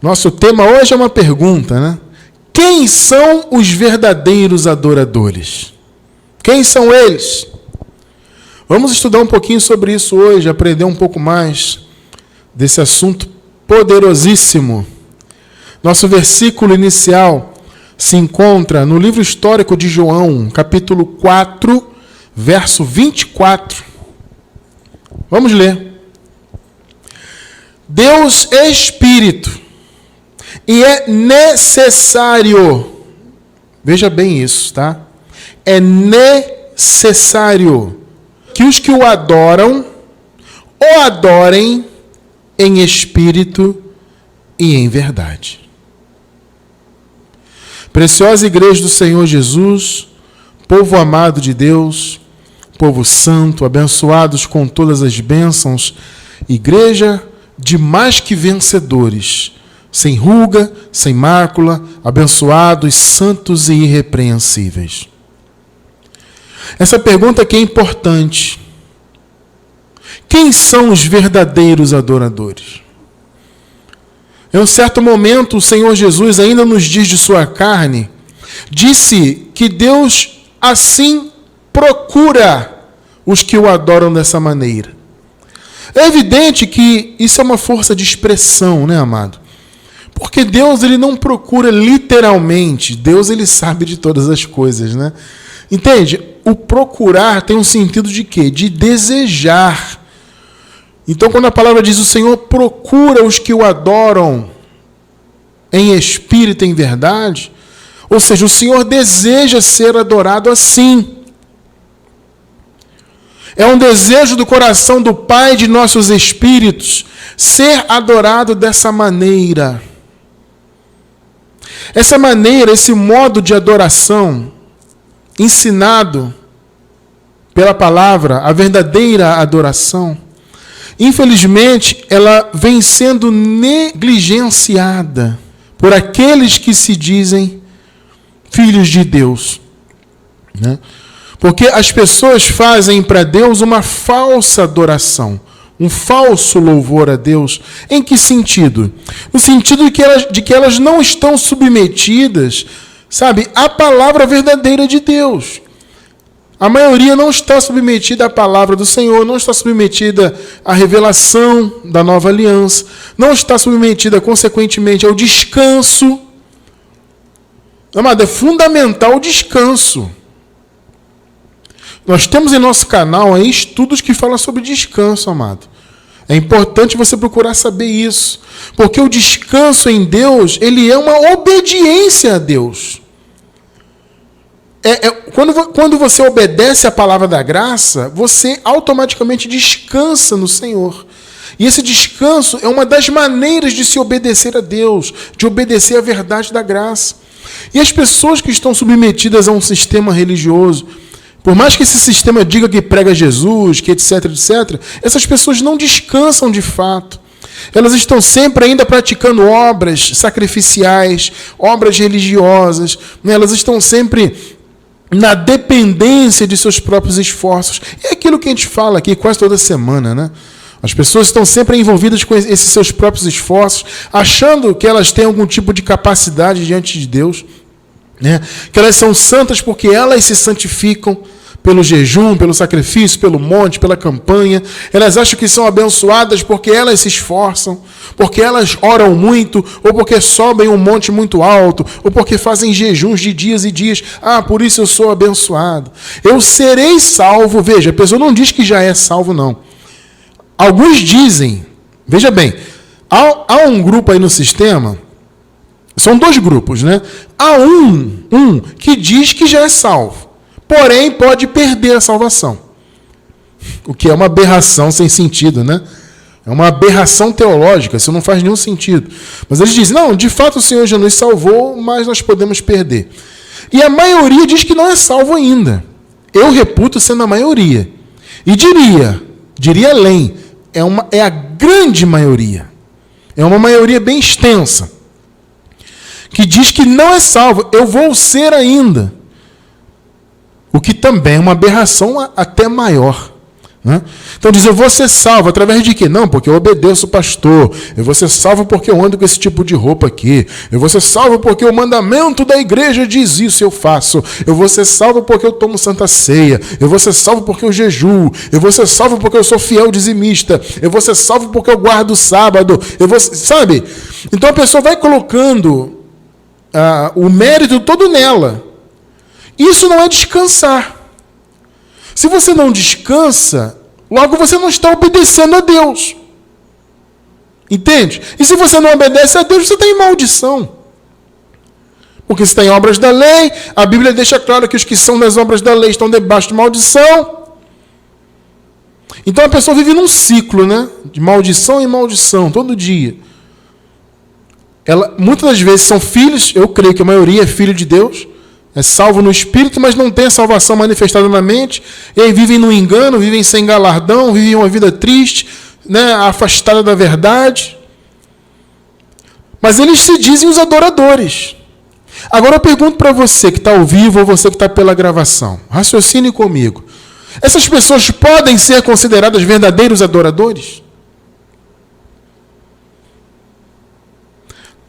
Nosso tema hoje é uma pergunta, né? Quem são os verdadeiros adoradores? Quem são eles? Vamos estudar um pouquinho sobre isso hoje, aprender um pouco mais desse assunto poderosíssimo. Nosso versículo inicial se encontra no livro histórico de João, capítulo 4, verso 24. Vamos ler. Deus é Espírito, e é necessário, veja bem isso, tá? É necessário que os que o adoram, o adorem em espírito e em verdade. Preciosa Igreja do Senhor Jesus, povo amado de Deus, povo santo, abençoados com todas as bênçãos, igreja de mais que vencedores, sem ruga, sem mácula, abençoados, santos e irrepreensíveis. Essa pergunta aqui é importante. Quem são os verdadeiros adoradores? Em um certo momento, o Senhor Jesus, ainda nos dias de sua carne, disse que Deus assim procura os que o adoram dessa maneira. É evidente que isso é uma força de expressão, né, amado? Porque Deus, ele não procura literalmente. Deus, ele sabe de todas as coisas, né? Entende? O procurar tem um sentido de quê? De desejar. Então, quando a palavra diz o Senhor procura os que o adoram em espírito e em verdade, ou seja, o Senhor deseja ser adorado assim. É um desejo do coração do Pai de nossos espíritos ser adorado dessa maneira. Essa maneira, esse modo de adoração ensinado pela palavra, a verdadeira adoração, infelizmente, ela vem sendo negligenciada por aqueles que se dizem filhos de Deus, né? Porque as pessoas fazem para Deus uma falsa adoração, um falso louvor a Deus. Em que sentido? No sentido de que elas não estão submetidas, sabe, à palavra verdadeira de Deus. A maioria não está submetida à palavra do Senhor, não está submetida à revelação da nova aliança, não está submetida, consequentemente, ao descanso. Amado, é fundamental o descanso. Nós temos em nosso canal aí estudos que falam sobre descanso, amado. É importante você procurar saber isso. Porque o descanso em Deus, ele é uma obediência a Deus. Quando você obedece à palavra da graça, você automaticamente descansa no Senhor. E esse descanso é uma das maneiras de se obedecer a Deus, de obedecer à verdade da graça. E as pessoas que estão submetidas a um sistema religioso, por mais que esse sistema diga que prega Jesus, que etc, etc, essas pessoas não descansam de fato. Elas estão sempre ainda praticando obras sacrificiais, obras religiosas, né? Elas estão sempre na dependência de seus próprios esforços. É aquilo que a gente fala aqui quase toda semana, né? As pessoas estão sempre envolvidas com esses seus próprios esforços, achando que elas têm algum tipo de capacidade diante de Deus, né? Que elas são santas porque elas se santificam pelo jejum, pelo sacrifício, pelo monte, pela campanha. Elas acham que são abençoadas porque elas se esforçam, porque elas oram muito, ou porque sobem um monte muito alto, ou porque fazem jejuns de dias e dias. Ah, por isso eu sou abençoado. Eu serei salvo. Veja, a pessoa não diz que já é salvo, não. Alguns dizem, veja bem, há um grupo aí no sistema. São dois grupos, né? Há um que diz que já é salvo, porém pode perder a salvação. O que é uma aberração sem sentido, né? É uma aberração teológica, isso não faz nenhum sentido. Mas eles dizem, não, de fato o Senhor já nos salvou, mas nós podemos perder. E a maioria diz que não é salvo ainda. Eu reputo sendo a maioria. E diria além, é a grande maioria. É uma maioria bem extensa, que diz que não é salvo, eu vou ser ainda. O que também é uma aberração até maior. Né? Então diz, eu vou ser salvo através de quê? Não, porque eu obedeço o pastor. Eu vou ser salvo porque eu ando com esse tipo de roupa aqui. Eu vou ser salvo porque o mandamento da igreja diz isso, eu faço. Eu vou ser salvo porque eu tomo santa ceia. Eu vou ser salvo porque eu jejuo. Eu vou ser salvo porque eu sou fiel dizimista. Eu vou ser salvo porque eu guardo o sábado. Sabe? Então a pessoa vai colocando o mérito todo nela. Isso não é descansar. Se você não descansa, logo você não está obedecendo a Deus. Entende? E se você não obedece a Deus, você está em maldição. Porque você está em obras da lei, a Bíblia deixa claro que os que são das obras da lei estão debaixo de maldição. Então a pessoa vive num ciclo, né? De maldição em maldição, todo dia. Muitas das vezes são filhos, eu creio que a maioria é filho de Deus, é salvo no espírito, mas não tem a salvação manifestada na mente, e aí vivem no engano, vivem sem galardão, vivem uma vida triste, né, afastada da verdade. Mas eles se dizem os adoradores. Agora eu pergunto para você que está ao vivo ou você que está pela gravação, raciocine comigo. Essas pessoas podem ser consideradas verdadeiros adoradores?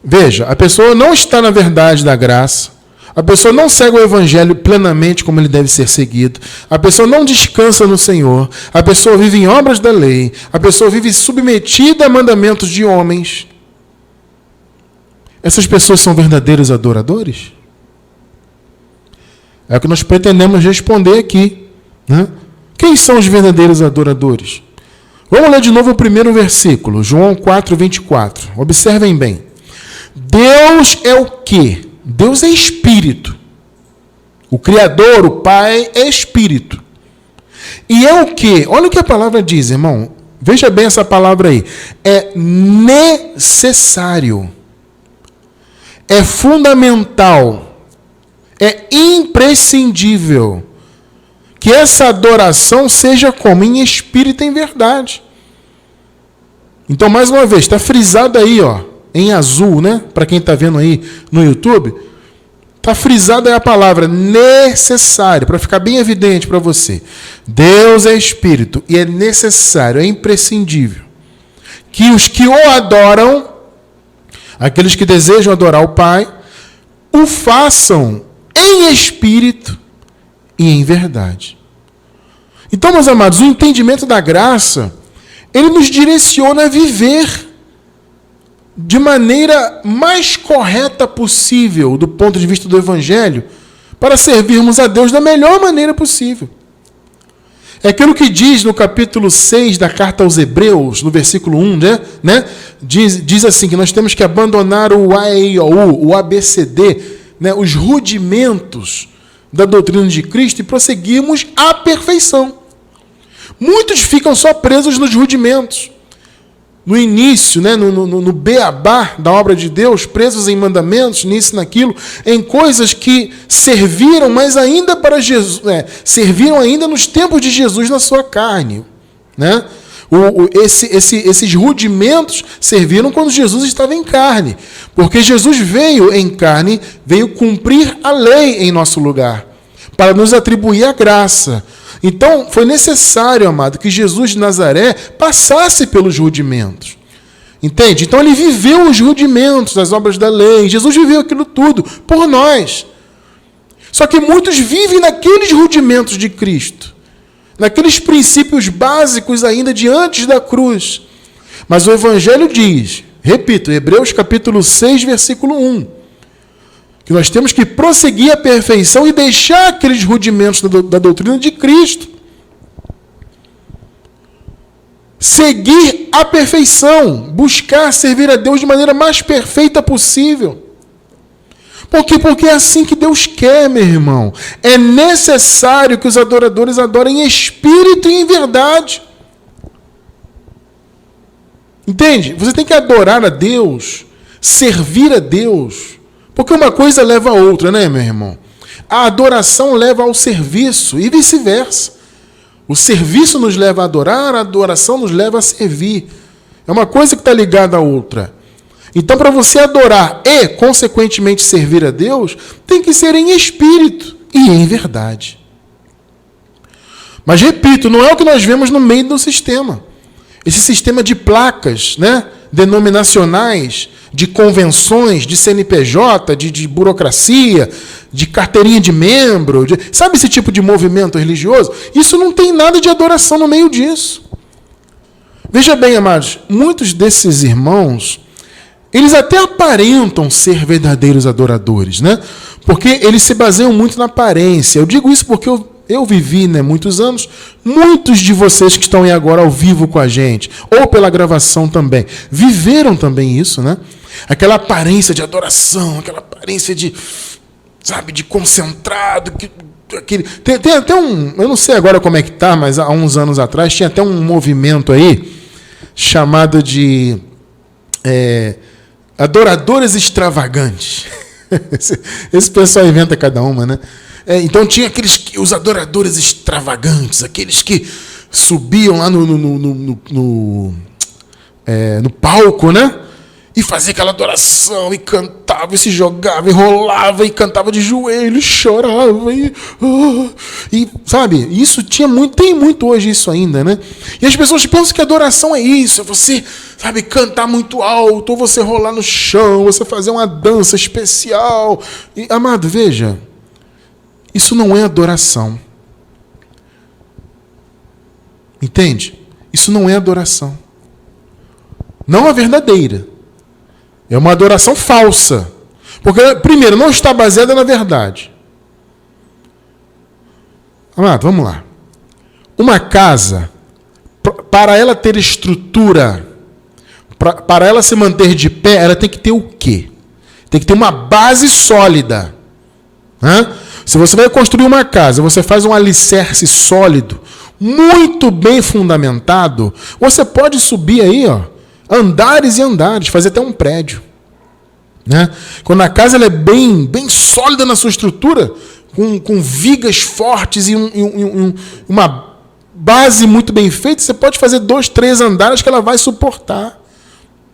Veja, a pessoa não está na verdade da graça. A pessoa não segue o evangelho plenamente como ele deve ser seguido. A pessoa não descansa no Senhor. A pessoa vive em obras da lei. A pessoa vive submetida a mandamentos de homens. Essas pessoas são verdadeiros adoradores? É o que nós pretendemos responder aqui. Né? Quem são os verdadeiros adoradores? Vamos ler de novo o primeiro versículo, João 4, 24. Observem bem. Deus é o quê? Deus é espírito. O Criador, o Pai, é espírito. E é o quê? Olha o que a palavra diz, irmão. Veja bem essa palavra aí. É necessário. É fundamental. É imprescindível que essa adoração seja como? Em espírito e em verdade. Então, mais uma vez, está frisado aí, ó. Em azul, né? Para quem está vendo aí no YouTube, está frisada aí a palavra necessário, para ficar bem evidente para você. Deus é espírito e é necessário, é imprescindível que os que o adoram, aqueles que desejam adorar o Pai, o façam em espírito e em verdade. Então, meus amados, o entendimento da graça, ele nos direciona a viver de maneira mais correta possível, do ponto de vista do Evangelho, para servirmos a Deus da melhor maneira possível. É aquilo que diz no capítulo 6 da carta aos Hebreus, no versículo 1, né? Diz assim, que nós temos que abandonar o A, E, I, O, U, o ABCD, né? Os rudimentos da doutrina de Cristo e prosseguirmos à perfeição. Muitos ficam só presos nos rudimentos. No início, né, no beabá da obra de Deus, presos em mandamentos, nisso e naquilo, em coisas que serviram, mas ainda para Jesus, serviram ainda nos tempos de Jesus na sua carne. Né? Esses rudimentos serviram quando Jesus estava em carne, porque Jesus veio em carne, veio cumprir a lei em nosso lugar, para nos atribuir a graça. Então, foi necessário, amado, que Jesus de Nazaré passasse pelos rudimentos. Entende? Então, ele viveu os rudimentos das obras da lei. Jesus viveu aquilo tudo por nós. Só que muitos vivem naqueles rudimentos de Cristo, naqueles princípios básicos ainda de antes da cruz. Mas o Evangelho diz, repito, Hebreus capítulo 6, versículo 1, que nós temos que prosseguir a perfeição e deixar aqueles rudimentos da doutrina de Cristo. Seguir a perfeição, buscar servir a Deus de maneira mais perfeita possível. Por quê? Porque é assim que Deus quer, meu irmão. É necessário que os adoradores adorem em espírito e em verdade. Entende? Você tem que adorar a Deus, servir a Deus. Porque uma coisa leva a outra, né, meu irmão? A adoração leva ao serviço e vice-versa. O serviço nos leva a adorar, a adoração nos leva a servir. É uma coisa que está ligada à outra. Então, para você adorar e, consequentemente, servir a Deus, tem que ser em espírito e em verdade. Mas, repito, não é o que nós vemos no meio do sistema. Esse sistema de placas, né, denominacionais, de convenções, de CNPJ, de burocracia, de carteirinha de membro, sabe esse tipo de movimento religioso? Isso não tem nada de adoração no meio disso. Veja bem, amados, muitos desses irmãos, eles até aparentam ser verdadeiros adoradores, né? Porque eles se baseiam muito na aparência. Eu digo isso porque eu vivi, né, muitos anos. Muitos de vocês que estão aí agora ao vivo com a gente, ou pela gravação também, viveram também isso, né? Aquela aparência de adoração, aquela aparência de, sabe, de concentrado. Tem até um, eu não sei agora como é que tá, mas há uns anos atrás tinha até um movimento aí chamado de adoradores extravagantes. Esse pessoal inventa cada uma, né? Então tinha os adoradores extravagantes, aqueles que subiam lá no palco, né? E fazia aquela adoração, e cantava, e se jogava, e rolava, e cantava de joelhos, chorava, e sabe, isso tem muito hoje isso ainda, né? E as pessoas pensam que adoração é isso, é você, sabe, cantar muito alto, ou você rolar no chão, você fazer uma dança especial. E, amado, veja, isso não é adoração. Entende? Isso não é adoração. Não a verdadeira. É uma adoração falsa. Porque, primeiro, não está baseada na verdade. Amado, vamos lá. Uma casa, para ela ter estrutura, para ela se manter de pé, ela tem que ter o quê? Tem que ter uma base sólida. Se você vai construir uma casa, você faz um alicerce sólido, muito bem fundamentado, você pode subir aí, andares e andares, fazer até um prédio. Né? Quando a casa ela é bem sólida na sua estrutura, com vigas fortes e uma base muito bem feita, você pode fazer 2, 3 andares que ela vai suportar.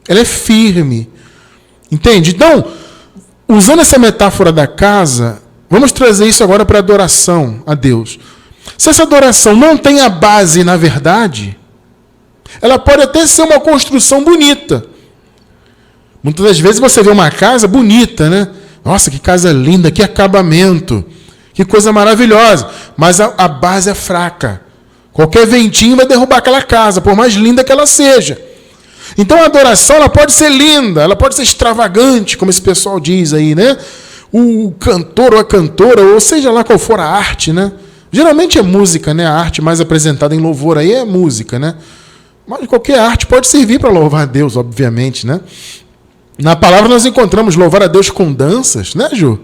Ela é firme. Entende? Então, usando essa metáfora da casa, vamos trazer isso agora para a adoração a Deus. Se essa adoração não tem a base na verdade, ela pode até ser uma construção bonita. Muitas das vezes você vê uma casa bonita, né? Nossa, que casa linda, que acabamento, que coisa maravilhosa. Mas a base é fraca. Qualquer ventinho vai derrubar aquela casa, por mais linda que ela seja. Então a adoração ela pode ser linda, ela pode ser extravagante, como esse pessoal diz aí, né? O cantor ou a cantora, ou seja lá qual for a arte, né? Geralmente é música, né? A arte mais apresentada em louvor aí é música, né? Mas qualquer arte pode servir para louvar a Deus, obviamente, né? Na palavra nós encontramos louvar a Deus com danças, né, Ju?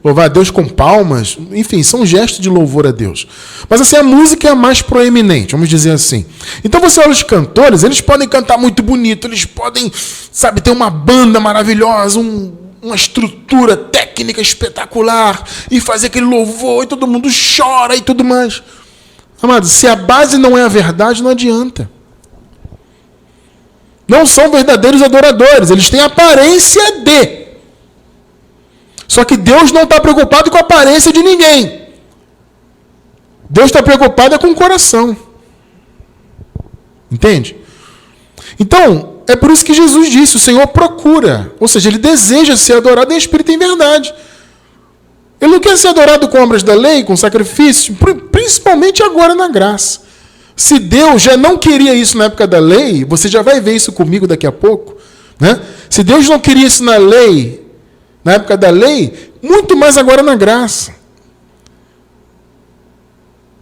Louvar a Deus com palmas, enfim, são gestos de louvor a Deus. Mas assim, a música é a mais proeminente, vamos dizer assim. Então você olha os cantores, eles podem cantar muito bonito, eles podem, sabe, ter uma banda maravilhosa, uma estrutura técnica espetacular, e fazer aquele louvor, e todo mundo chora e tudo mais. Amado, se a base não é a verdade, não adianta. Não são verdadeiros adoradores, eles têm aparência de. Só que Deus não está preocupado com a aparência de ninguém. Deus está preocupado com o coração. Entende? Então, é por isso que Jesus disse, o Senhor procura. Ou seja, Ele deseja ser adorado em espírito e em verdade. Ele não quer ser adorado com obras da lei, com sacrifício, principalmente agora na graça. Se Deus já não queria isso na época da lei, você já vai ver isso comigo daqui a pouco, né? Se Deus não queria isso na lei, na época da lei, muito mais agora na graça.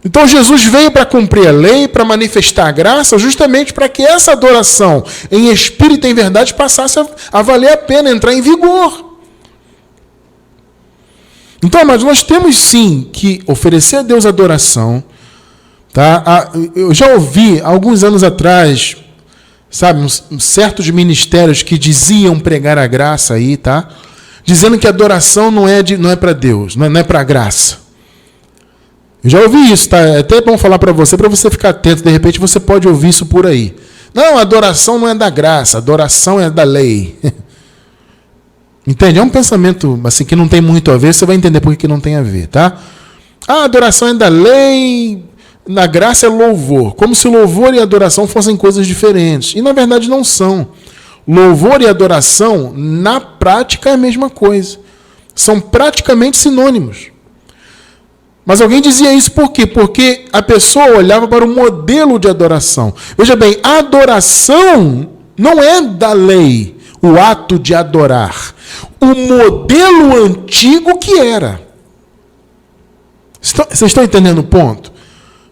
Então Jesus veio para cumprir a lei, para manifestar a graça, justamente para que essa adoração em espírito e em verdade passasse a valer a pena, entrar em vigor. Então, mas nós temos sim que oferecer a Deus adoração. Tá? Eu já ouvi, alguns anos atrás, sabe, certos ministérios que diziam pregar a graça aí, tá? Dizendo que a adoração não é para Deus, não é para a graça. Eu já ouvi isso, tá? É até bom falar para você ficar atento, de repente você pode ouvir isso por aí. Não, a adoração não é da graça, a adoração é da lei. Entende? É um pensamento assim, que não tem muito a ver, você vai entender por que não tem a ver, tá? A adoração é da lei. na graça é louvor, como se louvor e adoração fossem coisas diferentes. E na verdade não são. Louvor e adoração, na prática, é a mesma coisa. São praticamente sinônimos. Mas alguém dizia isso por quê? Porque a pessoa olhava para o modelo de adoração. Veja bem, a adoração não é da lei, o ato de adorar. O modelo antigo que era. Vocês estão entendendo o ponto?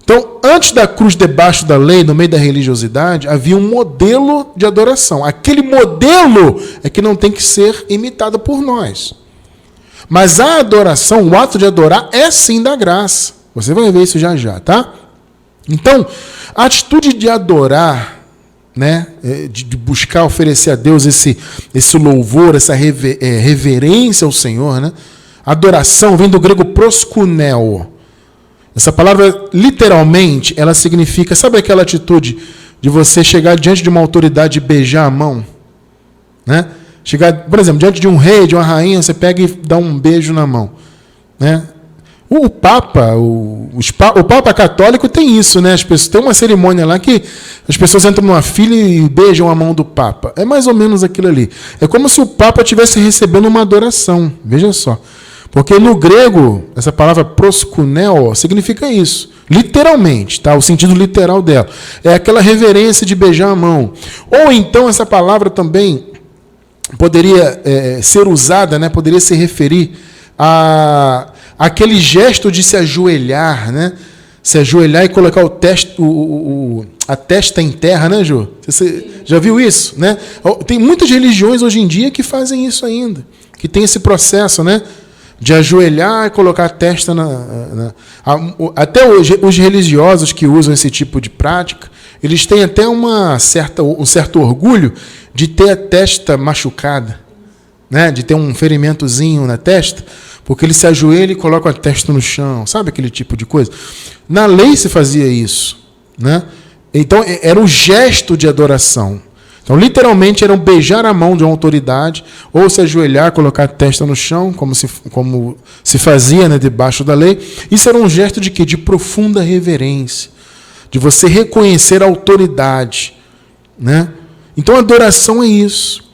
Então, antes da cruz debaixo da lei, no meio da religiosidade, havia um modelo de adoração. Aquele modelo é que não tem que ser imitado por nós. Mas a adoração, o ato de adorar, é sim da graça. Você vai ver isso já já, tá? Então, a atitude de adorar, né, de buscar oferecer a Deus esse louvor, essa reverência ao Senhor, né? Adoração vem do grego proskuneo. Essa palavra, literalmente, ela significa... Sabe aquela atitude de você chegar diante de uma autoridade e beijar a mão? Né? Chegar, por exemplo, diante de um rei, de uma rainha, você pega e dá um beijo na mão. Né? O Papa, o Papa católico tem isso, né? As pessoas, tem uma cerimônia lá que as pessoas entram numa fila e beijam a mão do Papa. É mais ou menos aquilo ali. É como se o Papa estivesse recebendo uma adoração. Veja só. Porque no grego, essa palavra proskuneo significa isso. Literalmente, tá? O sentido literal dela. É aquela reverência de beijar a mão. Ou então essa palavra também poderia ser usada, né? Poderia se referir a aquele gesto de se ajoelhar, né? Se ajoelhar e colocar a testa em terra, né, Ju? Você já viu isso, né? Tem muitas religiões hoje em dia que fazem isso ainda, que tem esse processo, né? De ajoelhar e colocar a testa até hoje, os religiosos que usam esse tipo de prática, eles têm até um certo orgulho de ter a testa machucada, né? De ter um ferimentozinho na testa, porque eles se ajoelham e colocam a testa no chão, sabe aquele tipo de coisa? Na lei se fazia isso, né? Então era um gesto de adoração. Então, literalmente, era beijar a mão de uma autoridade, ou se ajoelhar, colocar a testa no chão, como se fazia, né, debaixo da lei. Isso era um gesto de quê? De profunda reverência, de você reconhecer a autoridade, né? Então, a adoração é isso.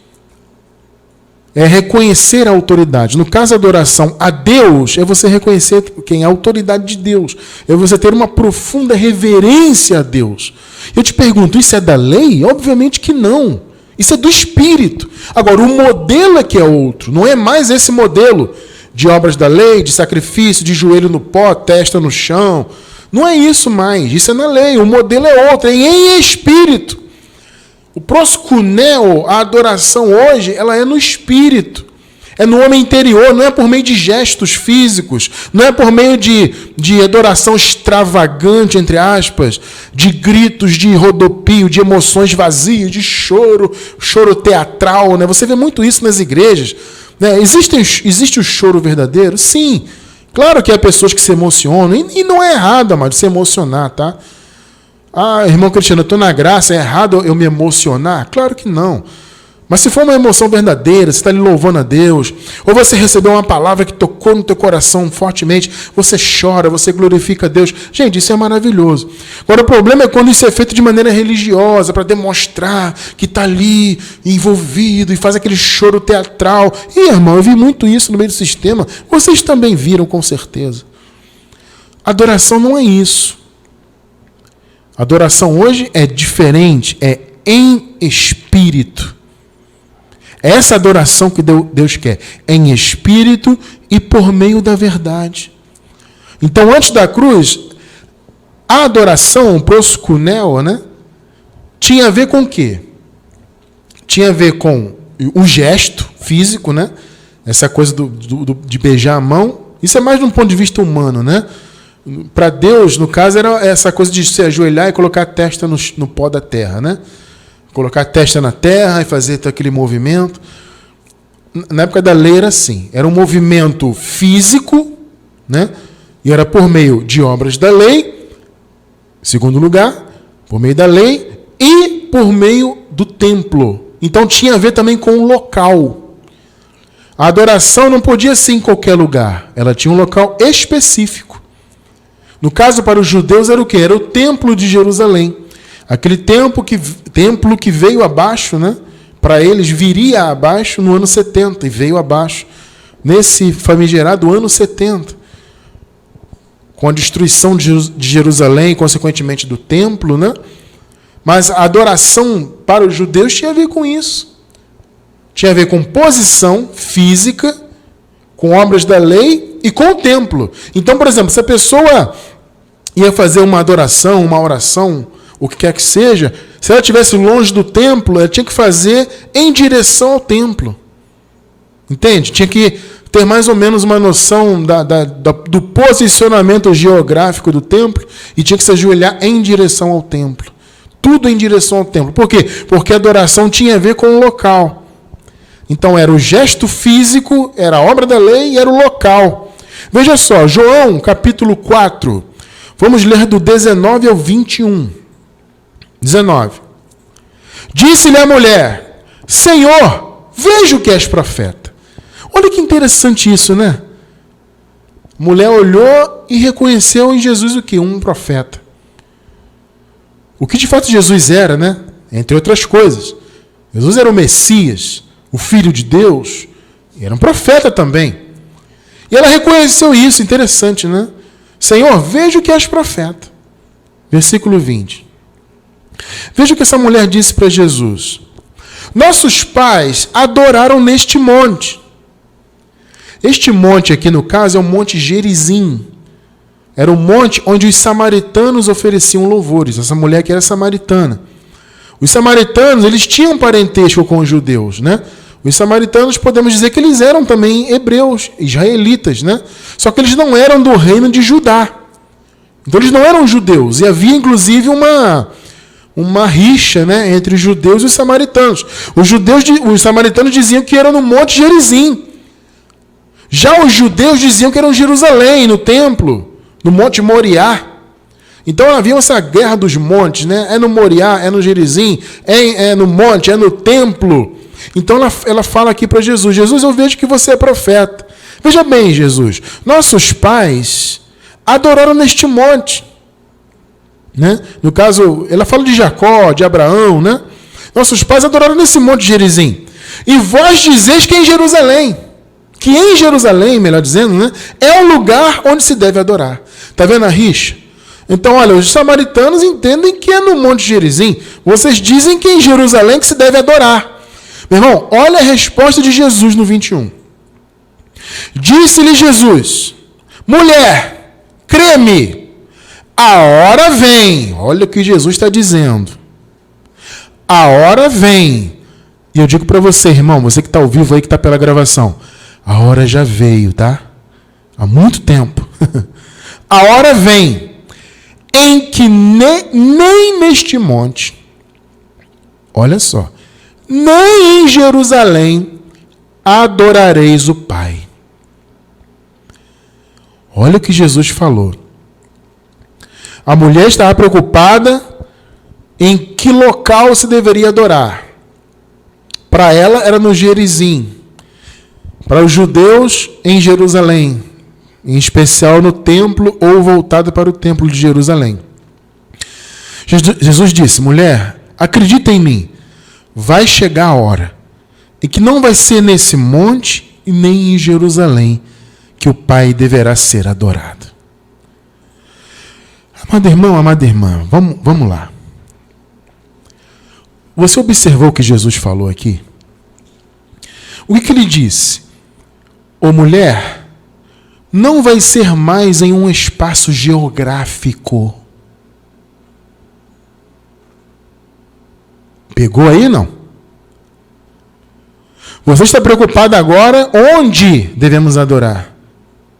É reconhecer a autoridade. No caso, a adoração a Deus é você reconhecer quem é a autoridade de Deus. É você ter uma profunda reverência a Deus. Eu te pergunto, isso é da lei? Obviamente que não. Isso é do Espírito. Agora, o modelo é que é outro. Não é mais esse modelo de obras da lei, de sacrifício, de joelho no pó, testa no chão. Não é isso mais. Isso é na lei. O modelo é outro. É em Espírito. O proskuneo, a adoração hoje, ela é no espírito. É no homem interior, não é por meio de gestos físicos, não é por meio de adoração extravagante, entre aspas, de gritos, de rodopio, de emoções vazias, de choro teatral, né? Você vê muito isso nas igrejas. Né? Existe o choro verdadeiro? Sim. Claro que há pessoas que se emocionam, e não é errado, amado, se emocionar, tá? Ah, irmão Cristiano, eu estou na graça, é errado eu me emocionar? Claro que não. Mas se for uma emoção verdadeira, você está ali louvando a Deus, ou você recebeu uma palavra que tocou no teu coração fortemente, você chora, você glorifica a Deus. Gente, isso é maravilhoso. Agora, o problema é quando isso é feito de maneira religiosa, para demonstrar que está ali envolvido e faz aquele choro teatral. E, irmão, eu vi muito isso no meio do sistema. Vocês também viram, com certeza. Adoração não é isso. Adoração hoje é diferente, é em espírito. Essa adoração que Deus quer, é em espírito e por meio da verdade. Então, antes da cruz, a adoração, o proskuneo, né, tinha a ver com o quê? Tinha a ver com o gesto físico, né? Essa coisa de beijar a mão. Isso é mais de um ponto de vista humano, né? Para Deus, no caso, era essa coisa de se ajoelhar e colocar a testa no pó da terra, né? Colocar a testa na terra e fazer aquele movimento. Na época da lei era assim. Era um movimento físico, né? E era por meio de obras da lei, segundo lugar, por meio da lei e por meio do templo. Então tinha a ver também com o local. A adoração não podia ser em qualquer lugar. Ela tinha um local específico. No caso, para os judeus era o quê? Era o templo de Jerusalém. Aquele templo que veio abaixo, né? Para eles viria abaixo no ano 70 e veio abaixo nesse famigerado ano 70. Com a destruição de Jerusalém, consequentemente do templo, né? Mas a adoração para os judeus tinha a ver com isso. Tinha a ver com posição física, com obras da lei e com o templo. Então, por exemplo, se a pessoa ia fazer uma adoração, uma oração, o que quer que seja, se ela estivesse longe do templo, ela tinha que fazer em direção ao templo. Entende? Tinha que ter mais ou menos uma noção do posicionamento geográfico do templo e tinha que se ajoelhar em direção ao templo. Tudo em direção ao templo. Por quê? Porque a adoração tinha a ver com o local. Então era o gesto físico, era a obra da lei e era o local. Veja só, João capítulo 4. Vamos ler do 19 ao 21. 19. Disse-lhe a mulher: Senhor, vejo que és profeta. Olha que interessante isso, né? A mulher olhou e reconheceu em Jesus o quê? Um profeta. O que de fato Jesus era, né? Entre outras coisas. Jesus era o Messias, o Filho de Deus, e era um profeta também. E ela reconheceu isso, interessante, né? Senhor, vejo que és profeta. Versículo 20. Veja o que essa mulher disse para Jesus. Nossos pais adoraram neste monte. Este monte aqui, no caso, é o Monte Gerizim. Era o monte onde os samaritanos ofereciam louvores. Essa mulher que era samaritana. Os samaritanos, eles tinham parentesco com os judeus, né? Os samaritanos, podemos dizer que eles eram também hebreus, israelitas, né? Só que eles não eram do reino de Judá. Então eles não eram judeus. E havia, inclusive, uma rixa, né, entre os judeus e os samaritanos. Os samaritanos diziam que era no Monte Gerizim. Já os judeus diziam que era em Jerusalém, no templo, no Monte Moriá. Então havia essa guerra dos montes, né? É no Moriá, é no Gerizim, é no monte, é no templo. Então ela fala aqui para Jesus: Jesus, eu vejo que você é profeta. Veja bem, Jesus, nossos pais adoraram neste monte. Né? No caso, ela fala de Jacó, de Abraão, né? Nossos pais adoraram nesse monte de Gerizim. E vós dizeis que é em Jerusalém. Que em Jerusalém, melhor dizendo, né, é o lugar onde se deve adorar. Está vendo a rixa? Então, olha, os samaritanos entendem que é no Monte Gerizim. Vocês dizem que é em Jerusalém que se deve adorar. Meu irmão, olha a resposta de Jesus no 21. Disse-lhe Jesus: mulher, crê-me, a hora vem. Olha o que Jesus está dizendo. A hora vem. E eu digo para você, irmão, você que está ao vivo aí, que está pela gravação, a hora já veio, tá? Há muito tempo. A hora vem em que nem neste monte, olha só, nem em Jerusalém adorareis o Pai. Olha o que Jesus falou. A mulher estava preocupada em que local se deveria adorar. Para ela era no Gerizim. Para os judeus, em Jerusalém. Em especial no templo ou voltado para o templo de Jerusalém. Jesus disse: mulher, acredita em mim. Vai chegar a hora em que não vai ser nesse monte e nem em Jerusalém que o Pai deverá ser adorado. Amado irmão, amada irmã, vamos lá. Você observou o que Jesus falou aqui? O que ele disse? Ô mulher, não vai ser mais em um espaço geográfico. Pegou aí, não? Você está preocupado agora onde devemos adorar?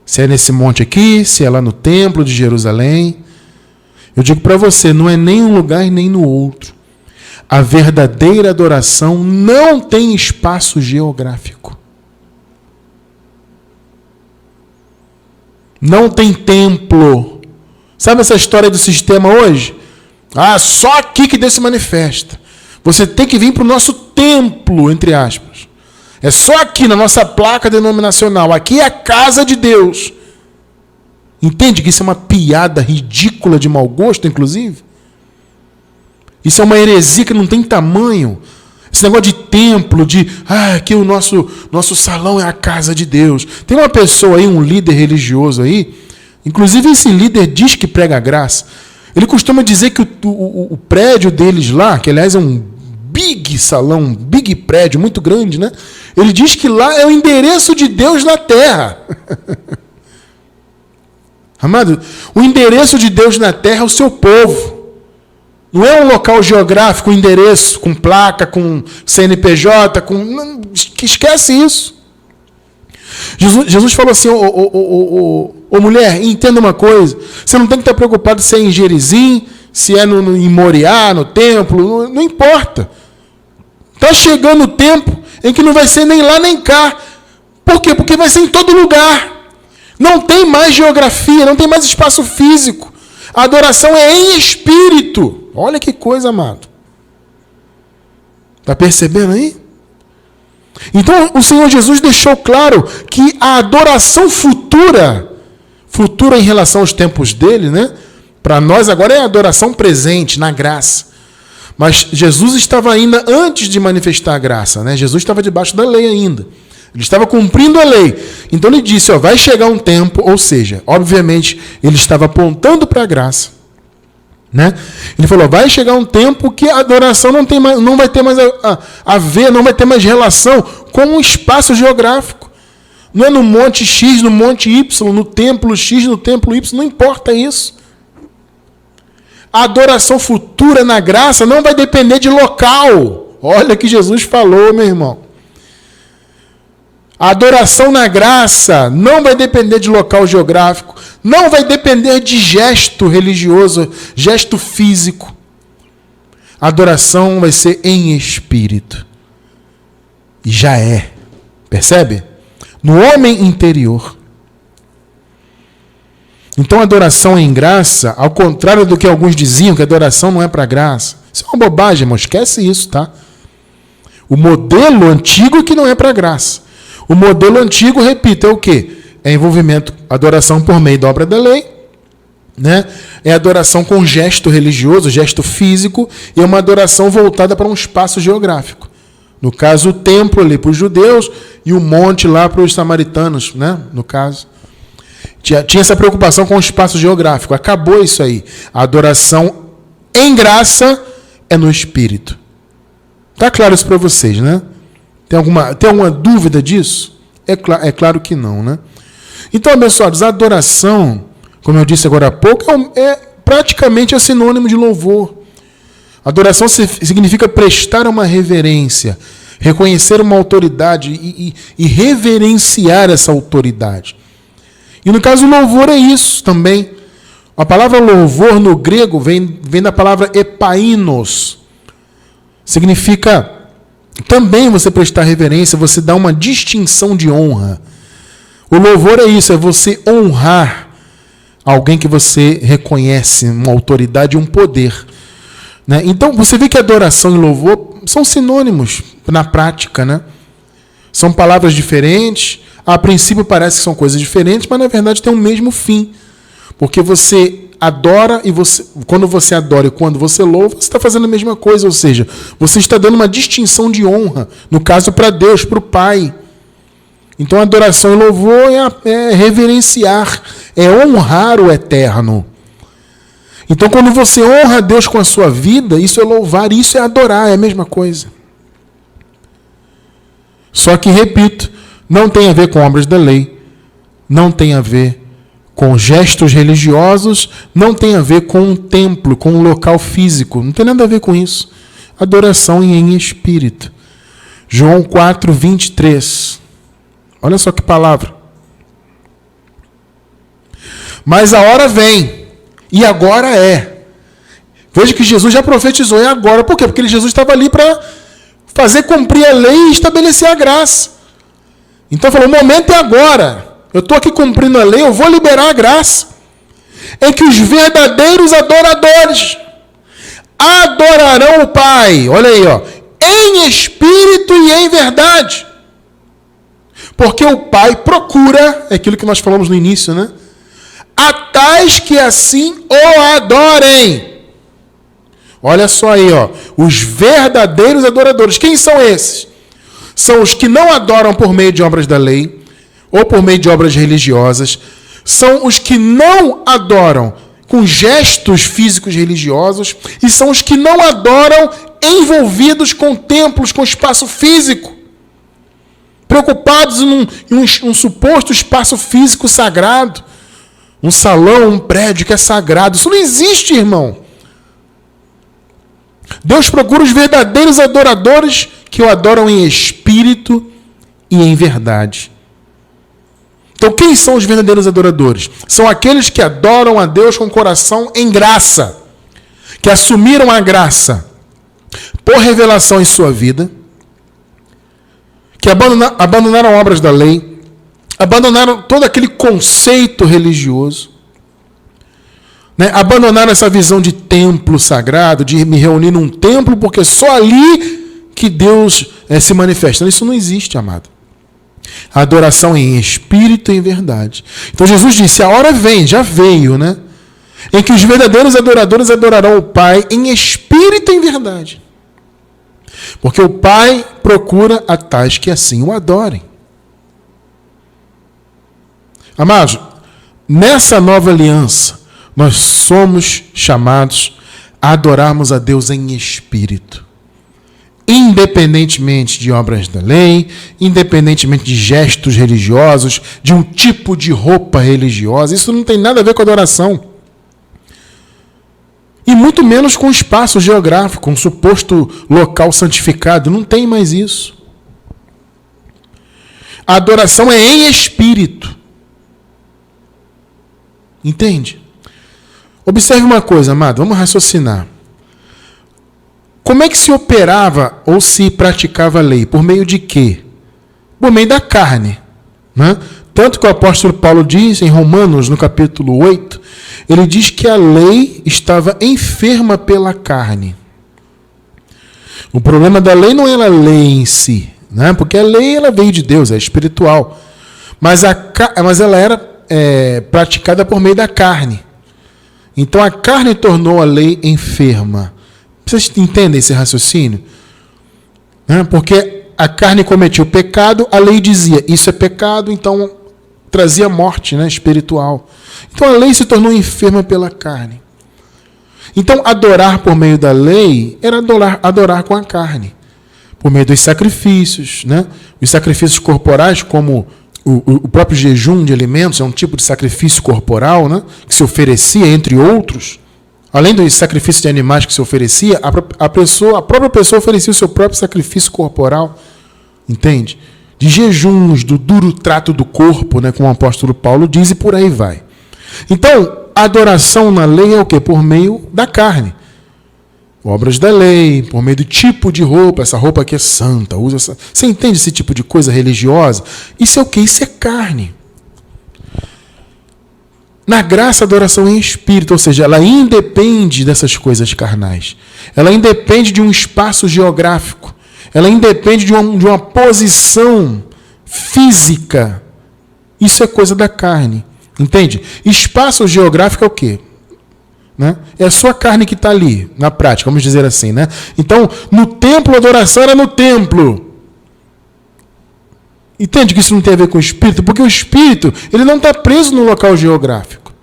Se é nesse monte aqui, se é lá no templo de Jerusalém. Eu digo para você, não é nem um lugar e nem no outro. A verdadeira adoração não tem espaço geográfico. Não tem templo. Sabe essa história do sistema hoje? Ah, só aqui que Deus se manifesta. Você tem que vir para o nosso templo, entre aspas. É só aqui na nossa placa denominacional. Aqui é a casa de Deus. Entende que isso é uma piada ridícula de mau gosto, inclusive? Isso é uma heresia que não tem tamanho. Esse negócio de templo, que o nosso salão é a casa de Deus. Tem uma pessoa aí, um líder religioso aí, inclusive esse líder diz que prega a graça. Ele costuma dizer que o prédio deles lá, que aliás é um big salão, um big prédio, muito grande, né? Ele diz que lá é o endereço de Deus na terra. Amado, o endereço de Deus na terra é o seu povo. Não é um local geográfico, um endereço, com placa, com CNPJ, esquece isso. Jesus falou assim, ô mulher, entenda uma coisa, você não tem que estar preocupado se é em Gerizim, se é em Moriá, no templo, não importa. Está chegando o tempo em que não vai ser nem lá nem cá. Por quê? Porque vai ser em todo lugar. Não tem mais geografia, não tem mais espaço físico. A adoração é em espírito. Olha que coisa, amado. Está percebendo aí? Então, o Senhor Jesus deixou claro que a adoração futura em relação aos tempos dele, né? Para nós agora é a adoração presente, na graça. Mas Jesus estava ainda antes de manifestar a graça, né? Jesus estava debaixo da lei ainda. Ele estava cumprindo a lei. Então ele disse, vai chegar um tempo, ou seja, obviamente ele estava apontando para a graça. Né? Ele falou, vai chegar um tempo que a adoração não vai ter mais a ver, não vai ter mais relação com um espaço geográfico. Não é no monte X, no monte Y, no templo X, no templo Y, não importa isso. A adoração futura na graça não vai depender de local. Olha o que Jesus falou, meu irmão. A adoração na graça não vai depender de local geográfico, não vai depender de gesto religioso, gesto físico. A adoração vai ser em espírito. E já é. Percebe? No homem interior. Então a adoração em graça, ao contrário do que alguns diziam, que a adoração não é para graça. Isso é uma bobagem, irmão. Esquece isso, tá? O modelo antigo é que não é para graça. O modelo antigo, repito, é o quê? É envolvimento, adoração por meio da obra da lei, né? É adoração com gesto religioso, gesto físico, e é uma adoração voltada para um espaço geográfico. No caso, o templo ali para os judeus e o monte lá para os samaritanos, né? No caso. Tinha essa preocupação com o espaço geográfico. Acabou isso aí. A adoração em graça é no espírito. Tá claro isso para vocês, né? Tem alguma dúvida disso? É claro que não, né? Então, abençoados, a adoração, como eu disse agora há pouco, praticamente é sinônimo de louvor. Adoração significa prestar uma reverência, reconhecer uma autoridade e reverenciar essa autoridade. E no caso, o louvor é isso também. A palavra louvor no grego vem da palavra epainos. Significa também você prestar reverência, você dar uma distinção de honra. O louvor é isso, é você honrar alguém que você reconhece, uma autoridade, um poder. Né? Então, você vê que adoração e louvor são sinônimos na prática. Né? São palavras diferentes, a princípio parece que são coisas diferentes, mas na verdade tem o mesmo fim. Porque você adora e quando você adora e quando você louva, você está fazendo a mesma coisa, ou seja, você está dando uma distinção de honra, no caso para Deus, para o Pai. Então adoração e louvor é reverenciar, é honrar o eterno. Então quando você honra a Deus com a sua vida, isso é louvar, isso é adorar, é a mesma coisa. Só que, repito, não tem a ver com obras da lei, não tem a ver com gestos religiosos, não tem a ver com um templo, com um local físico. Não tem nada a ver com isso. Adoração em espírito. João 4, 23. Olha só que palavra. Mas a hora vem, e agora é. Veja que Jesus já profetizou, é agora. Por quê? Porque Jesus estava ali para fazer cumprir a lei e estabelecer a graça. Então falou, o momento é agora. Eu estou aqui cumprindo a lei, eu vou liberar a graça. Em que os verdadeiros adoradores adorarão o Pai. Olha aí, ó, em espírito e em verdade. Porque o Pai procura, é aquilo que nós falamos no início, né? a tais que assim o adorem. Olha só aí, ó, os verdadeiros adoradores. Quem são esses? São os que não adoram por meio de obras da lei ou por meio de obras religiosas. São os que não adoram com gestos físicos religiosos e são os que não adoram envolvidos com templos, com espaço físico, preocupados em um suposto espaço físico sagrado, um salão, um prédio que é sagrado. Isso não existe, irmão. Deus procura os verdadeiros adoradores que o adoram em espírito e em verdade. Então, quem são os verdadeiros adoradores? São aqueles que adoram a Deus com o coração em graça, que assumiram a graça por revelação em sua vida, que abandonaram obras da lei, abandonaram todo aquele conceito religioso, né? Abandonaram essa visão de templo sagrado, de me reunir num templo, porque só ali que Deus se manifesta. Isso não existe, amado. A adoração em espírito e em verdade. Então Jesus disse, a hora vem, já veio, né? Em que os verdadeiros adoradores adorarão o Pai em espírito e em verdade. Porque o Pai procura a tais que assim o adorem. Amados, nessa nova aliança, nós somos chamados a adorarmos a Deus em espírito. Independentemente de obras da lei, independentemente de gestos religiosos, de um tipo de roupa religiosa, isso não tem nada a ver com adoração. E muito menos com espaço geográfico, um suposto local santificado, não tem mais isso. A adoração é em espírito. Entende? Observe uma coisa, amado, vamos raciocinar. Como é que se operava ou se praticava a lei? Por meio de quê? Por meio da carne. Né? Tanto que o apóstolo Paulo diz em Romanos, no capítulo 8, ele diz que a lei estava enferma pela carne. O problema da lei não era a lei em si, né? Porque a lei ela veio de Deus, é espiritual. Mas ela era praticada por meio da carne. Então a carne tornou a lei enferma. Vocês entendem esse raciocínio? Porque a carne cometia o pecado, a lei dizia, isso é pecado, então trazia morte, né, espiritual. Então a lei se tornou enferma pela carne. Então adorar por meio da lei era adorar com a carne. Por meio dos sacrifícios, né? Os sacrifícios corporais, como o próprio jejum de alimentos, é um tipo de sacrifício corporal, né, que se oferecia, entre outros. Além dos sacrifícios de animais que se oferecia, a própria pessoa oferecia o seu próprio sacrifício corporal. Entende? De jejuns, do duro trato do corpo, né, como o apóstolo Paulo diz, e por aí vai. Então, a adoração na lei é o quê? Por meio da carne. Obras da lei, por meio do tipo de roupa, essa roupa aqui é santa. Você entende esse tipo de coisa religiosa? Isso é o quê? Isso é carne. Na graça, a adoração em espírito, ou seja, ela independe dessas coisas carnais. Ela independe de um espaço geográfico. Ela independe de uma posição física. Isso é coisa da carne. Entende? Espaço geográfico é o quê? Né? É a sua carne que está ali, na prática, vamos dizer assim. Né? Então, no templo, a adoração era no templo. Entende que isso não tem a ver com o espírito? Porque o espírito ele não está preso no local geográfico.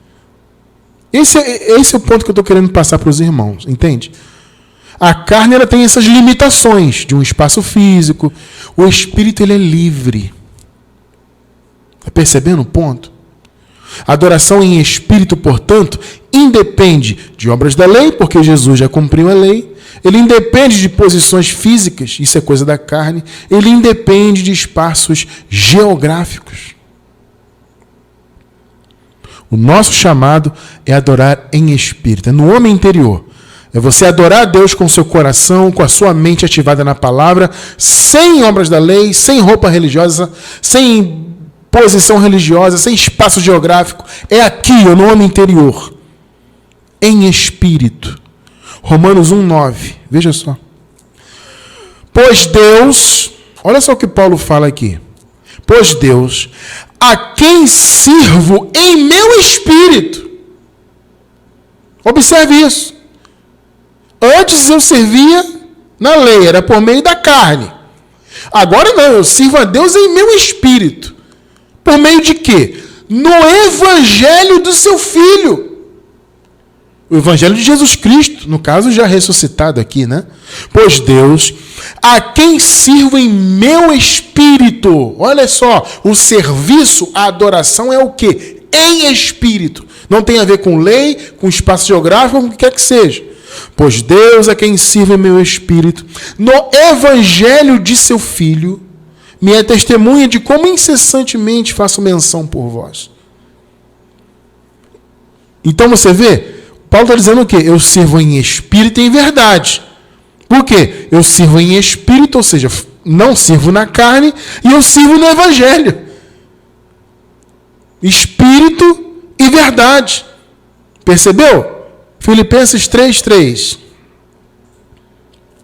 Esse é o ponto que eu estou querendo passar para os irmãos. Entende? A carne ela tem essas limitações de um espaço físico. O espírito ele é livre. Está percebendo o ponto? A adoração em espírito, portanto, independe de obras da lei, porque Jesus já cumpriu a lei. Ele independe de posições físicas, isso é coisa da carne. Ele independe de espaços geográficos. O nosso chamado é adorar em espírito, é no homem interior. É você adorar a Deus com o seu coração, com a sua mente ativada na palavra, sem obras da lei, sem roupa religiosa, sem posição religiosa, sem espaço geográfico. É aqui, no homem interior. Em espírito. Romanos 1:9. Veja só. Pois Deus, olha só o que Paulo fala aqui. Pois Deus, a quem sirvo em meu espírito. Observe isso. Antes eu servia na lei, era por meio da carne. Agora não, eu sirvo a Deus em meu espírito. Por meio de quê? No evangelho do seu Filho. O evangelho de Jesus Cristo, no caso já ressuscitado aqui, né? Pois Deus, a quem sirvo em meu espírito. Olha só, o serviço, a adoração é o quê? Em espírito. Não tem a ver com lei, com espaço geográfico, com o que quer que seja. Pois Deus, a quem sirvo em meu espírito, no evangelho de seu Filho, me é testemunha de como incessantemente faço menção por vós. Então você vê, Paulo está dizendo o quê? Eu sirvo em espírito e em verdade. Por quê? Eu sirvo em espírito, ou seja, não sirvo na carne, e eu sirvo no evangelho. Espírito e verdade. Percebeu? Filipenses 3:3.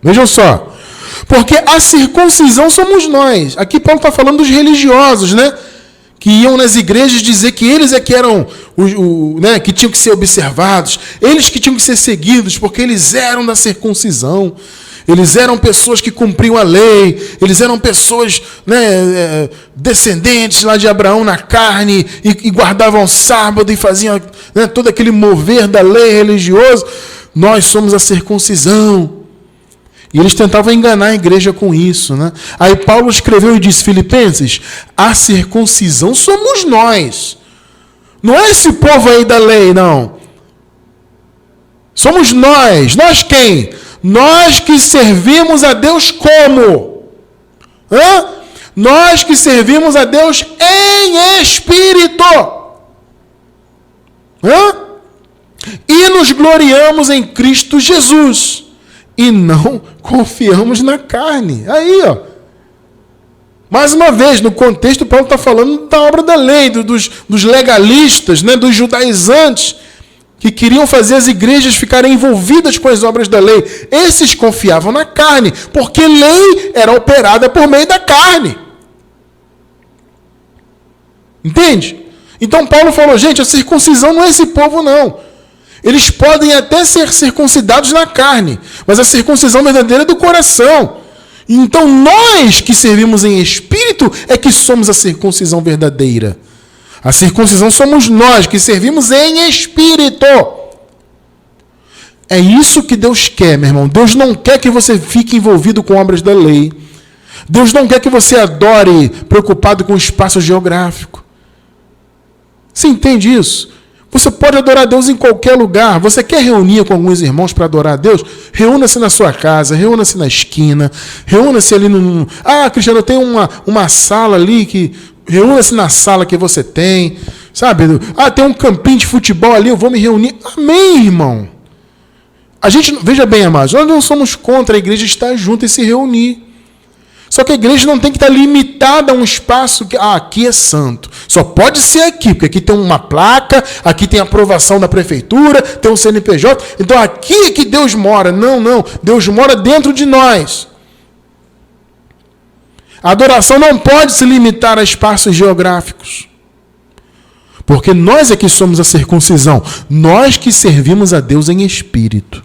Vejam só. Porque a circuncisão somos nós. Aqui Paulo está falando dos religiosos, né? Que iam nas igrejas dizer que eles é que eram, né, que tinham que ser observados, eles que tinham que ser seguidos, porque eles eram da circuncisão, eles eram pessoas que cumpriam a lei, eles eram pessoas, né, descendentes lá de Abraão na carne, e guardavam o sábado e faziam, né, todo aquele mover da lei religioso. Nós somos a circuncisão. E eles tentavam enganar a igreja com isso, né? Aí Paulo escreveu e disse, Filipenses, a circuncisão somos nós. Não é esse povo aí da lei, não. Somos nós. Nós quem? Nós que servimos a Deus como? Nós que servimos a Deus em espírito. E nos gloriamos em Cristo Jesus. E não confiamos na carne. Aí, ó. Mais uma vez, no contexto, Paulo está falando da obra da lei, dos legalistas, né, dos judaizantes, que queriam fazer as igrejas ficarem envolvidas com as obras da lei. Esses confiavam na carne, porque lei era operada por meio da carne. Entende? Então Paulo falou, gente, a circuncisão não é esse povo, não. Eles podem até ser circuncidados na carne, mas a circuncisão verdadeira é do coração. Então nós que servimos em espírito é que somos a circuncisão verdadeira. A circuncisão somos nós que servimos em espírito. É isso que Deus quer, meu irmão. Deus não quer que você fique envolvido com obras da lei. Deus não quer que você adore preocupado com o espaço geográfico. Você entende isso? Você pode adorar a Deus em qualquer lugar. Você quer reunir com alguns irmãos para adorar a Deus? Reúna-se na sua casa, reúna-se na esquina, reúna-se ali no... Ah, Cristiano, eu tenho uma sala ali que... Reúna-se na sala que você tem, sabe? Ah, tem um campinho de futebol ali, eu vou me reunir. Amém, irmão. A gente, veja bem, amados, nós não somos contra a igreja estar junto e se reunir. Só que a igreja não tem que estar limitada a um espaço que, aqui é santo. Só pode ser aqui, porque aqui tem uma placa, aqui tem aprovação da prefeitura, tem um CNPJ. Então aqui é que Deus mora. Não, não. Deus mora dentro de nós. A adoração não pode se limitar a espaços geográficos. Porque nós é que somos a circuncisão. Nós que servimos a Deus em espírito.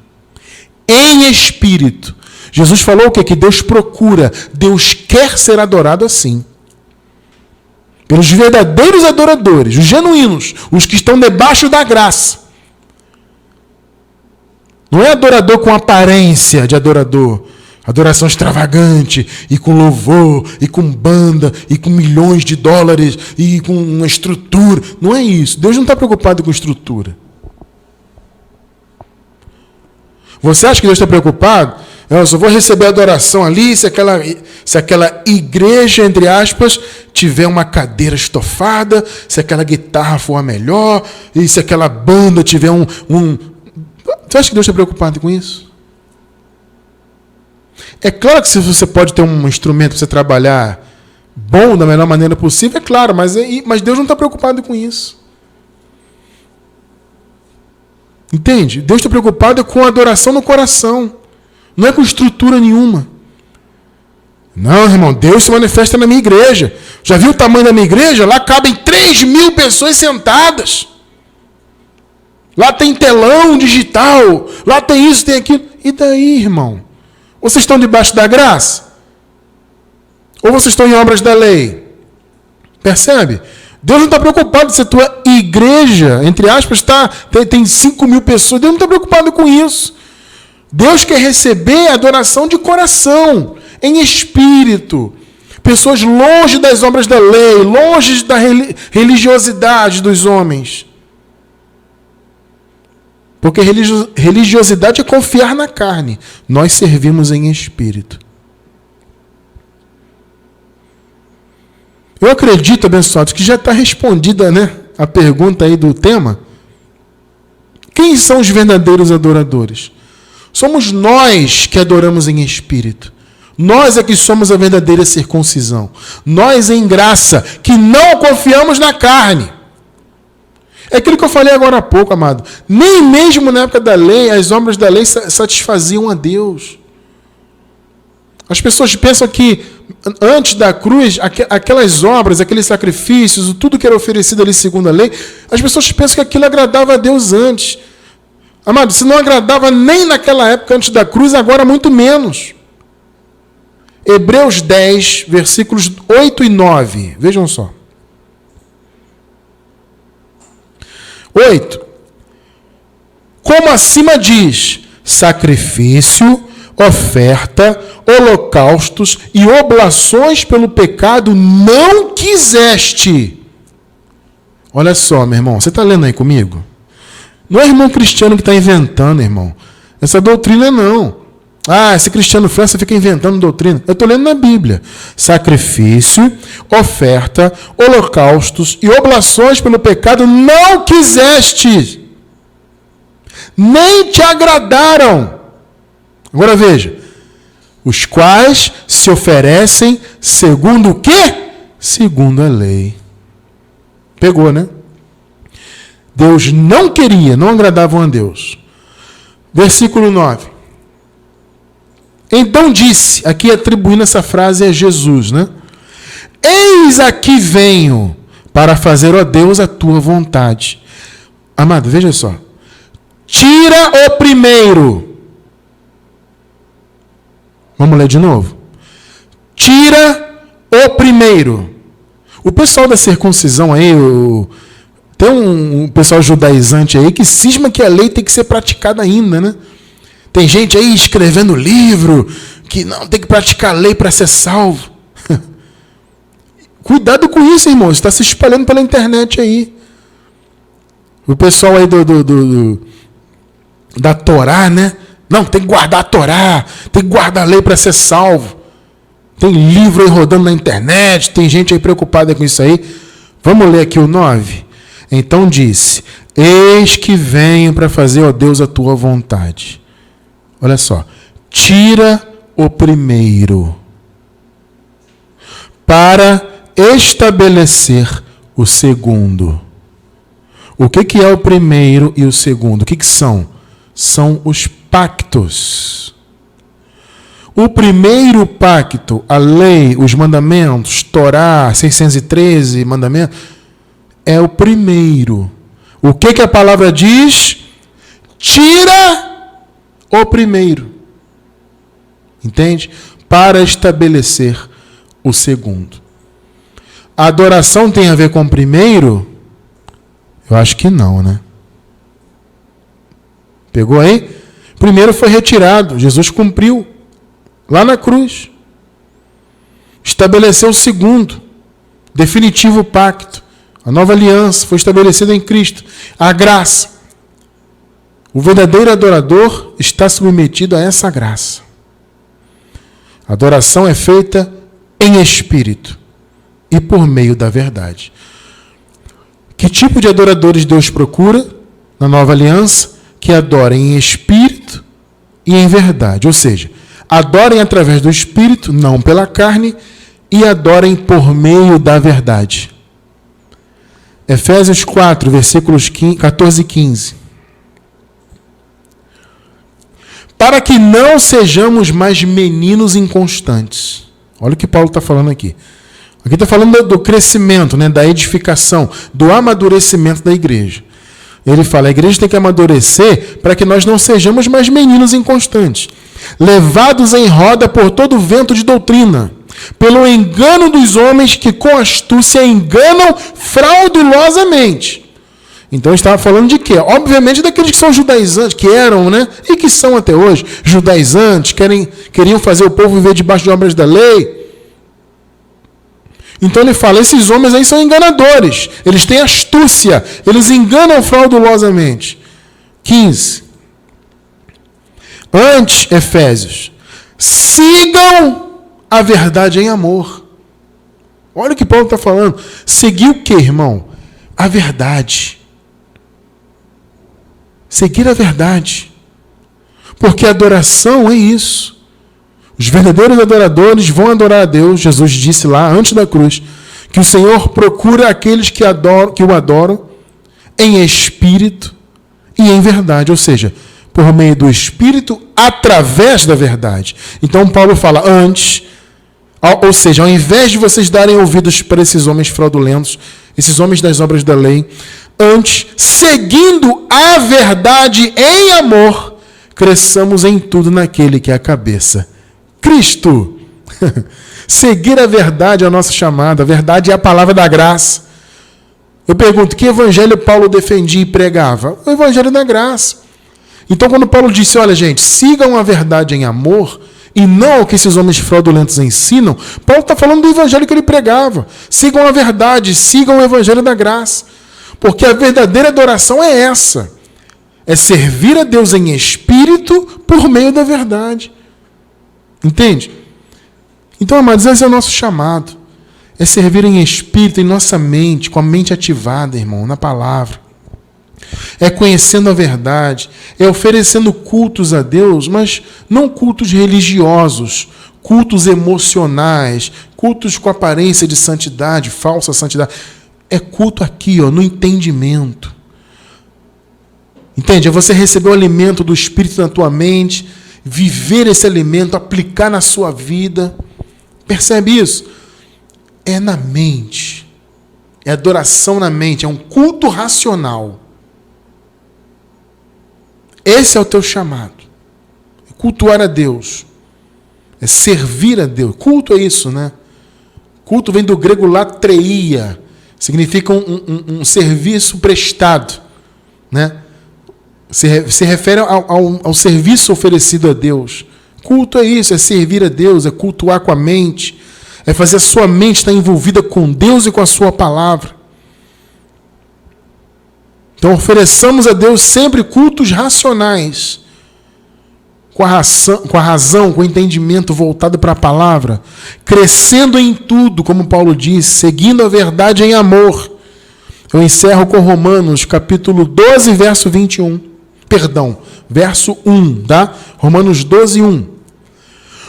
Em espírito. Jesus falou o quê? Que Deus procura, Deus quer ser adorado assim. Pelos verdadeiros adoradores, os genuínos, os que estão debaixo da graça. Não é adorador com aparência de adorador, adoração extravagante, e com louvor, e com banda, e com milhões de dólares, e com uma estrutura. Não é isso. Deus não está preocupado com estrutura. Você acha que Deus está preocupado? Eu só vou receber adoração ali se aquela igreja, entre aspas, tiver uma cadeira estofada, se aquela guitarra for a melhor, e se aquela banda tiver um... Você acha que Deus está preocupado com isso? É claro que se você pode ter um instrumento para você trabalhar bom, da melhor maneira possível, é claro, mas Deus não está preocupado com isso. Entende? Deus está preocupado com a adoração no coração. Não é com estrutura nenhuma. Não, irmão, Deus se manifesta na minha igreja. Já viu o tamanho da minha igreja? Lá cabem 3.000 pessoas sentadas. Lá tem telão digital. Lá tem isso, tem aquilo. E daí, irmão? Vocês estão debaixo da graça? Ou vocês estão em obras da lei? Percebe? Deus não está preocupado se a tua igreja, entre aspas, tem 5.000 pessoas. Deus não está preocupado com isso. Deus quer receber adoração de coração, em espírito. Pessoas longe das obras da lei, longe da religiosidade dos homens. Porque religiosidade é confiar na carne. Nós servimos em espírito. Eu acredito, abençoados, que já está respondida, né, a pergunta aí do tema. Quem são os verdadeiros adoradores? Somos nós que adoramos em espírito. Nós é que somos a verdadeira circuncisão. Nós em graça, que não confiamos na carne. É aquilo que eu falei agora há pouco, amado. Nem mesmo na época da lei, as obras da lei satisfaziam a Deus. As pessoas pensam que antes da cruz, aquelas obras, aqueles sacrifícios, tudo que era oferecido ali segundo a lei, as pessoas pensam que aquilo agradava a Deus antes. Amado, se não agradava nem naquela época antes da cruz, agora muito menos. Hebreus 10, versículos 8 e 9. Vejam só. 8. Como acima diz, sacrifício, oferta, holocaustos e oblações pelo pecado não quiseste. Olha só, meu irmão, você está lendo aí comigo? Não é irmão cristiano que está inventando, irmão. Essa doutrina não. Esse cristiano França fica inventando doutrina. Eu estou lendo na Bíblia. Sacrifício, oferta, holocaustos e oblações pelo pecado não quiseste, nem te agradaram. Agora veja. Os quais se oferecem segundo o quê? Segundo a lei. Pegou, né? Deus não queria, não agradavam a Deus. Versículo 9. Então disse, aqui atribuindo essa frase a Jesus, né? Eis aqui venho para fazer, ó Deus, a tua vontade. Amado, veja só. Tira o primeiro. Vamos ler de novo. Tira o primeiro. O pessoal da circuncisão aí, tem um pessoal judaizante aí que cisma que a lei tem que ser praticada ainda, né? Tem gente aí escrevendo livro que não tem que praticar a lei para ser salvo. Cuidado com isso, irmão. Está se espalhando pela internet aí. O pessoal aí da Torá, né? Não, tem que guardar a Torá, tem que guardar a lei para ser salvo. Tem livro aí rodando na internet, tem gente aí preocupada com isso aí. Vamos ler aqui o 9. Então disse, eis que venho para fazer, ó Deus, a tua vontade. Olha só, tira o primeiro para estabelecer o segundo. O que é o primeiro e o segundo? O que são? São os pactos. O primeiro pacto, a lei, os mandamentos, Torá, 613 mandamentos, é o primeiro. O que a palavra diz? Tira o primeiro. Entende? Para estabelecer o segundo. A adoração tem a ver com o primeiro? Eu acho que não, né? Pegou aí? Primeiro foi retirado. Jesus cumpriu. Lá na cruz. Estabeleceu o segundo. Definitivo pacto. A nova aliança foi estabelecida em Cristo. A graça. O verdadeiro adorador está submetido a essa graça. A adoração é feita em espírito e por meio da verdade. Que tipo de adoradores Deus procura na nova aliança? Que adorem em espírito e em verdade. Ou seja, adorem através do espírito, não pela carne, e adorem por meio da verdade. Efésios 4, versículos 14 e 15. Para que não sejamos mais meninos inconstantes. Olha o que Paulo está falando aqui. Aqui está falando do crescimento, né, da edificação, do amadurecimento da igreja. Ele fala, a igreja tem que amadurecer para que nós não sejamos mais meninos inconstantes, levados em roda por todo o vento de doutrina, pelo engano dos homens que com astúcia enganam fraudulosamente. Então, estava falando de quê? Obviamente daqueles que são judaizantes, que eram, né? E que são até hoje judaizantes, queriam fazer o povo viver debaixo de obras da lei. Então ele fala, esses homens aí são enganadores, eles têm astúcia, eles enganam fraudulosamente. 15. Antes, Efésios, sigam a verdade em amor. Olha o que Paulo está falando. Seguir o quê, irmão? A verdade. Seguir a verdade. Porque a adoração é isso. Os verdadeiros adoradores vão adorar a Deus. Jesus disse lá, antes da cruz, que o Senhor procura aqueles que o adoram em espírito e em verdade. Ou seja, por meio do espírito, através da verdade. Então, Paulo fala, antes, ou seja, ao invés de vocês darem ouvidos para esses homens fraudulentos, esses homens das obras da lei, antes, seguindo a verdade em amor, cresçamos em tudo naquele que é a cabeça, Cristo. Seguir a verdade é a nossa chamada. A verdade é a palavra da graça. Eu pergunto, que evangelho Paulo defendia e pregava? O evangelho da graça. Então, quando Paulo disse, olha, gente, sigam a verdade em amor e não o que esses homens fraudulentos ensinam, Paulo está falando do evangelho que ele pregava. Sigam a verdade, sigam o evangelho da graça. Porque a verdadeira adoração é essa. É servir a Deus em espírito por meio da verdade. Entende? Então, amados, esse é o nosso chamado. É servir em espírito, em nossa mente, com a mente ativada, irmão, na palavra. É conhecendo a verdade. É oferecendo cultos a Deus, mas não cultos religiosos, cultos emocionais, cultos com aparência de santidade, falsa santidade. É culto aqui, ó, no entendimento. Entende? É você receber o alimento do Espírito na tua mente, viver esse alimento, aplicar na sua vida. Percebe isso? É na mente. É adoração na mente. É um culto racional. Esse é o teu chamado. É cultuar a Deus. É servir a Deus. Culto é isso, né? Culto vem do grego latreia. Significa um serviço prestado, né? Se refere ao serviço oferecido a Deus. Culto é isso, é servir a Deus, é cultuar com a mente, é fazer a sua mente estar envolvida com Deus e com a sua palavra. Então ofereçamos a Deus sempre cultos racionais, com a razão, com o entendimento voltado para a palavra, crescendo em tudo, como Paulo diz, seguindo a verdade em amor. Eu encerro com Romanos, capítulo 12, verso 21. Verso 1, tá? Romanos 12, 1.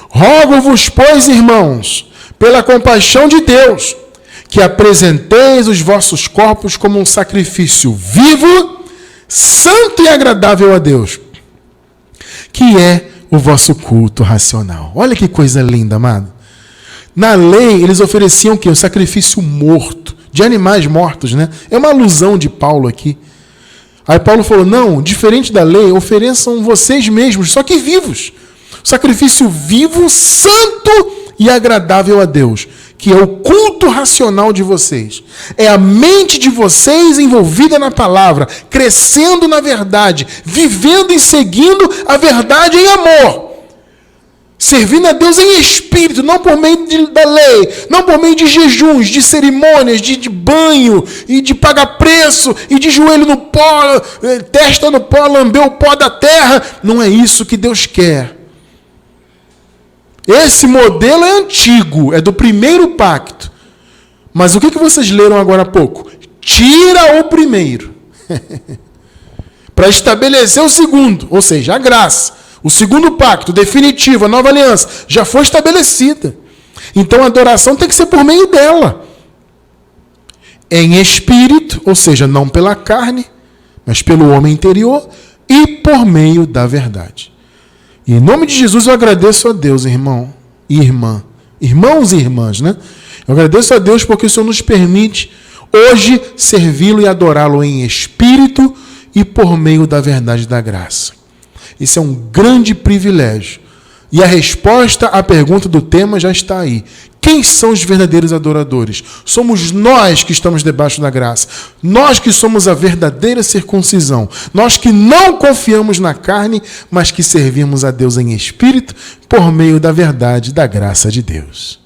Rogo-vos, pois, irmãos, pela compaixão de Deus, que apresenteis os vossos corpos como um sacrifício vivo, santo e agradável a Deus, que é o vosso culto racional. Olha que coisa linda, amado. Na lei, eles ofereciam o quê? O sacrifício morto, de animais mortos, né? É uma alusão de Paulo aqui. Aí Paulo falou, não, diferente da lei, ofereçam vocês mesmos, só que vivos. Sacrifício vivo, santo e agradável a Deus, que é o culto racional de vocês. É a mente de vocês envolvida na palavra, crescendo na verdade, vivendo e seguindo a verdade em amor. Servindo a Deus em espírito, não por meio da lei, não por meio de jejuns, de cerimônias, de banho, e de pagar preço, e de joelho no pó, testa no pó, lamber o pó da terra. Não é isso que Deus quer. Esse modelo é antigo, é do primeiro pacto. Mas o que vocês leram agora há pouco? Tira o primeiro. Para estabelecer o segundo, ou seja, a graça. O segundo pacto, definitivo, a nova aliança, já foi estabelecida. Então a adoração tem que ser por meio dela. Em espírito, ou seja, não pela carne, mas pelo homem interior, e por meio da verdade. E em nome de Jesus eu agradeço a Deus, irmão e irmã, Irmãos e irmãs, né? Eu agradeço a Deus porque o Senhor nos permite hoje servi-lo e adorá-lo em espírito e por meio da verdade da graça. Isso é um grande privilégio. E a resposta à pergunta do tema já está aí. Quem são os verdadeiros adoradores? Somos nós que estamos debaixo da graça. Nós que somos a verdadeira circuncisão. Nós que não confiamos na carne, mas que servimos a Deus em espírito por meio da verdade da graça de Deus.